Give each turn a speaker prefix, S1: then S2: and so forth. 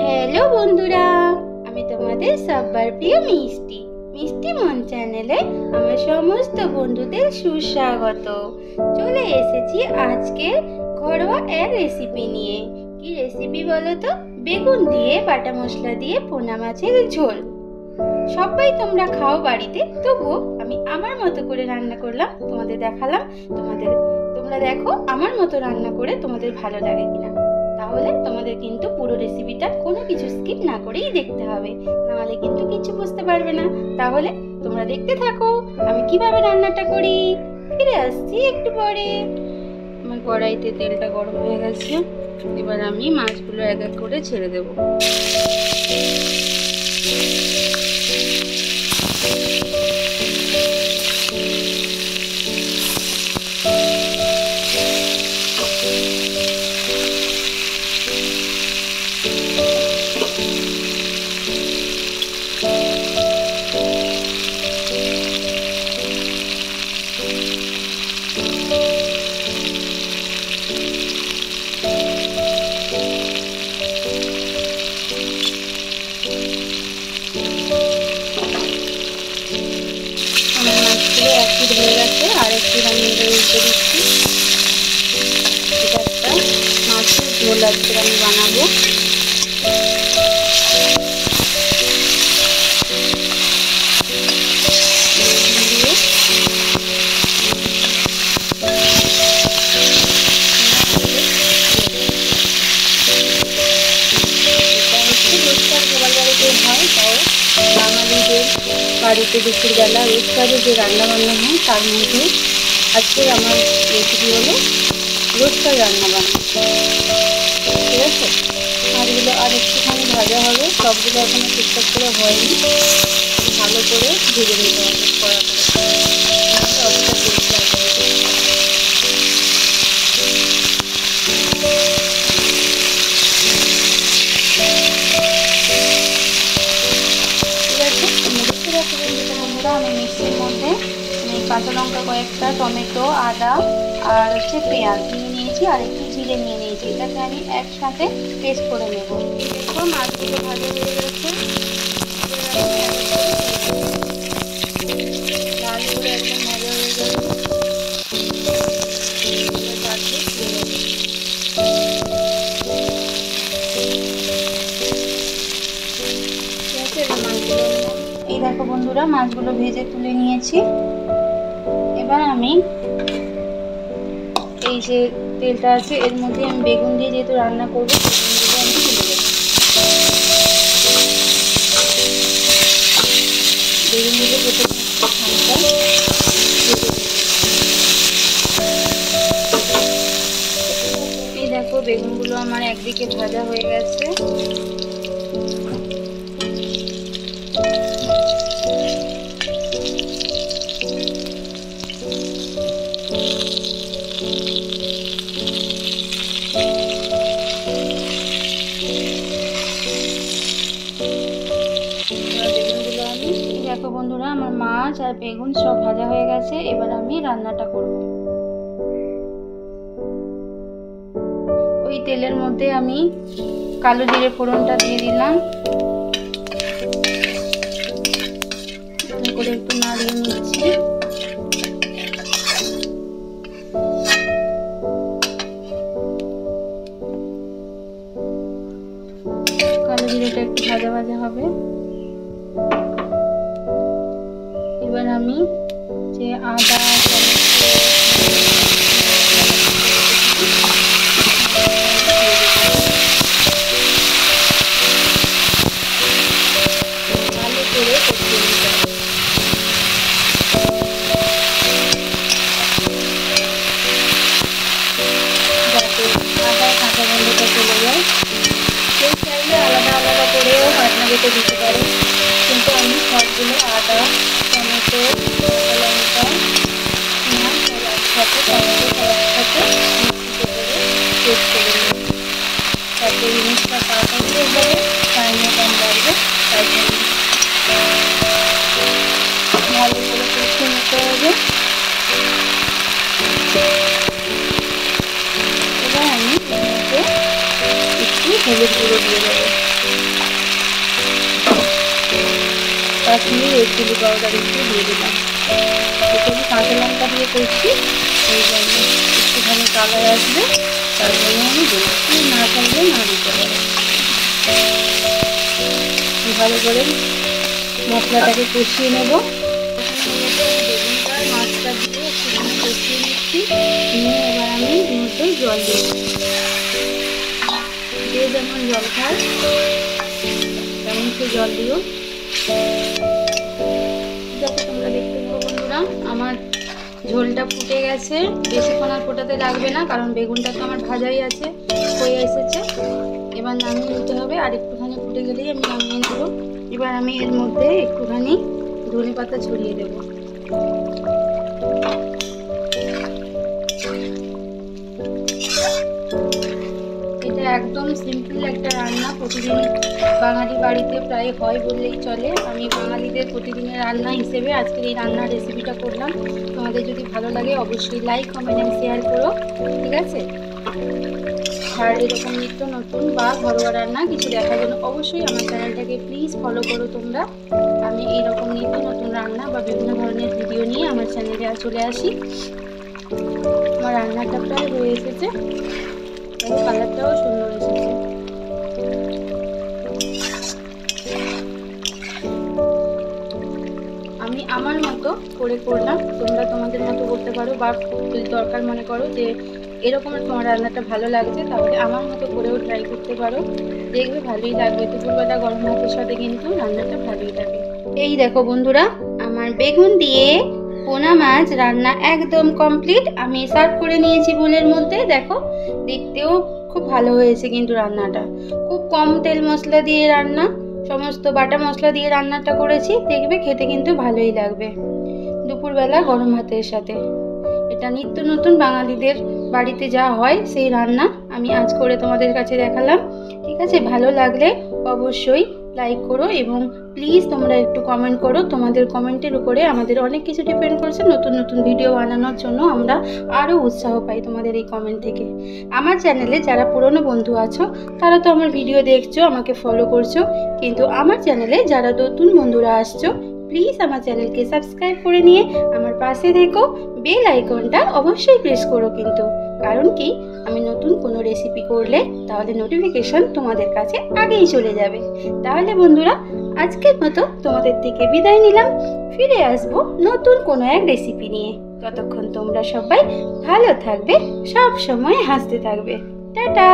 S1: Hello বন্ধুরা, আমি তোমাদের সবার প্রিয় মিষ্টি মিষ্টি মন চ্যানেলে আমার সমস্ত বন্ধুদের সুস্বাগত। চলে এসেছি আজকের ঘরোয়া এক রেসিপি নিয়ে। কি রেসিপি বলো তো? বেগুন দিয়ে বাটা মশলা দিয়ে পোনা মাছের ঝোল। সবাই তোমরা খাও বাড়িতে, তবুও আমি আমার মতো করে রান্না করলাম, তোমাদের দেখালাম। তোমরা দেখো আমার মতো রান্না করে তোমাদের ভালো লাগে কিনা। তাহলে তোমাদের কিন্তু পুরো রেসিপিটা কোনো কিছু স্কিপ না করেই দেখতে হবে, নাহলে কিন্তু কিছু বুঝতে পারবে না। তাহলে তোমরা দেখতে থাকো আমি কিভাবে রান্নাটা করি। ফিরে আসছি একটু পরে। আমার কড়াইতে তেলটা গরম হয়ে গেছে, এবার আমি মাছগুলো এক এক করে ছেড়ে দেবো। একটু ধরে গেছে, আর একটু আমি উল্টে দিচ্ছি। এটা একটা মাছের ঝোল আজকে আমি বানাবো। বাঙালিদের বাড়িতে দুপুরবেলা রোজকারে যে রান্নাবান্না হয় তার মধ্যে আজকে আমার রেসিপি হলো রোজকার রান্নাবান্না। ঠিক আছে, মাছগুলো আর একটুখানি ভাজা হবে, সবগুলো এখনো ঠিকঠাক করে হয়নি, ভালো করে ভেজে নিতে হবে কড়া করে, অতটা টেস্ট লাগবে। আমি মিক্সির মধ্যে কাঁচা লঙ্কা কয়েকটা, টমেটো, আদা আর পেঁয়াজ নিয়ে নিয়েছি, আর একটু জিরে নিয়ে নিয়েছি। এটাকে আমি একসাথে পেস্ট করে নেব। দেখো মাছগুলো ভাজা হয়ে গেছে, লালগুলো একদম ভাজা হয়ে গেছে। এই দেখো বন্ধুরা, মাছগুলো ভেজে তুলে নিয়েছি। এবার আমি এই যে তেলটা আছে এর মধ্যে আমি বেগুন দিয়ে যেহেতু রান্না করবো, বেগুনগুলো আমি তুলে দেবো। বেগুনগুলো প্রথমে এই দেখো বেগুনগুলো আমার একদিকে ভাজা হয়ে গেছে। দেখো বন্ধুরা, আমার মাছ আর বেগুন সব ভাজা হয়ে গেছে। এবার আমি রান্নাটা করব। ওই তেলের মধ্যে আমি কালো জিরে ফোড়নটা দিয়ে দিলাম, ভালো করে একটু নাড়িয়ে নিচ্ছি। কালো জিরেটা একটু ভাজা ভাজা হবে। এবার আমি যে আদা, ভালো করে কষিয়ে নিতে হবে, যাতে আদার কাঁচা গন্ধটা চলে যায়। কেউ চাইলে আলাদা আলাদা করেও আপনাদেরকে দিতে পারে, কিন্তু আমি সবগুলো আদা, টমেটো, কাঁচা লঙ্কা, পেঁয়াজ সব একসাথে, টমেটো সব একসাথে মিক্সিতে করে পেস্ট করে নিই, যাতে জিনিসটা তাড়াতাড়ি হয়ে যাবে, টাইমও কম লাগবে। তাই জন্য ভালো করে কষিয়ে নিতে হবে। এবার আমি একটু হলুদ গুঁড়ো দিয়ে দেবো। রেড চিলি পাউডার একটু দিয়ে দিলাম। এটা আমি কাঁচা লঙ্কা দিয়ে করছি, এই জন্য একটুখানি কালার আসবে, তার জন্য আমি দিলাম। না চাইলে না দিতে পারে। ভালো করে মশলাটাকে কষিয়ে নেব। বেগুনটা মাছটা দিয়ে একটুখানি কষিয়ে নিচ্ছি, নিয়ে এবার আমি এর মধ্যে জল দিয়ে যে যেমন জল খায় তেমন সে জল দিও। যাতে তোমরা দেখতে পাবো বন্ধুরা, আমার ঝোলটা ফুটে গেছে, বেশিক্ষণ আর ফোটাতে লাগবে না, কারণ বেগুনটা তো আমার ভাজাই আছে, হয়ে এসেছে। এবার নামিয়ে নিতে হবে, আর একটুখানি ফুটে গেলেই আমি নামিয়ে নেব। এবার আমি এর মধ্যে একটুখানি ধনে পাতা ছড়িয়ে দেব। এটা একদম সিম্পল একটা রান্না, প্রতিদিন বাঙালি বাড়িতে প্রায় হয় বললেই চলে। আমি বাঙালিদের প্রতিদিনের রান্না হিসেবে আজকের এই রান্নার রেসিপিটা করলাম। তোমাদের যদি ভালো লাগে অবশ্যই লাইক, কমেন্ট অ্যান্ড শেয়ার করো, ঠিক আছে? আর এরকম নিত্য নতুন বা ঘরোয়া রান্না কিছু দেখার জন্য অবশ্যই আমার চ্যানেলটাকে প্লিজ ফলো করো তোমরা। আমি এইরকম নিত্য নতুন রান্না বা বিভিন্ন ধরনের ভিডিও নিয়ে আমার চ্যানেলে চলে আসি। আমার রান্নাটা প্রায় হয়ে এসেছে, কালারটাও সুন্দর এসেছে। আমি আমার মতো করে করলাম, তোমরা তোমাদের মতো করতে পারো, বা যদি দরকার মনে করো যে এরকম তোমার রান্নাটা ভালো লাগছে, তাহলে আমার মতো করেও ট্রাই করতে পারো, দেখবে ভালোই লাগবে। দুপুরবেলা গরম ভাতের সাথে কিন্তু রান্নাটা ভালোই লাগে। এই দেখো বন্ধুরা, আমার বেগুন দিয়ে পোনা মাছ রান্না একদম কমপ্লিট। আমি সার্ভ করে নিয়েছি বোলের মধ্যে। দেখো, দেখতেও খুব ভালো হয়েছে, কিন্তু রান্নাটা খুব কম তেল মশলা দিয়ে রান্না, সমস্ত বাটা মশলা দিয়ে রান্নাটা করেছি। দেখবে খেতে কিন্তু ভালোই লাগবে দুপুরবেলা গরম ভাতের সাথে। এটা নিত্য নতুন বাঙালিদের বাড়িতে যা হয় সেই রান্না আমি আজ করে তোমাদের কাছে দেখালাম, ঠিক আছে? ভালো লাগলে অবশ্যই লাইক করো, এবং প্লিজ তোমরা একটু কমেন্ট করো। তোমাদের কমেন্টের উপরে আমাদের অনেক কিছু ডিপেন্ড করছে। নতুন নতুন ভিডিও বানানোর জন্য আমরা আরও উৎসাহ পাই তোমাদের এই কমেন্ট থেকে। আমার চ্যানেলে যারা পুরনো বন্ধু আছো তারা তো আমার ভিডিও দেখছো, আমাকে ফলো করছো, কিন্তু আমার চ্যানেলে যারা নতুন বন্ধুরা আসছো, প্লিজ আমার চ্যানেলকে সাবস্ক্রাইব করে নিয়ে আমার পাশে থেকো। বেল আইকনটা অবশ্যই প্রেস করো কিন্তু, কারণ কি আমি নতুন কোনো রেসিপি করলে তাহলে নোটিফিকেশন তোমাদের কাছে আগেই চলে যাবে। তাহলে বন্ধুরা, আজকের মতো তোমাদের থেকে বিদায় নিলাম। ফিরে আসবো নতুন কোনো এক রেসিপি নিয়ে। ততক্ষণ তোমরা সবাই ভালো থাকবে, সব সময় হাসতে থাকবে। টাটা।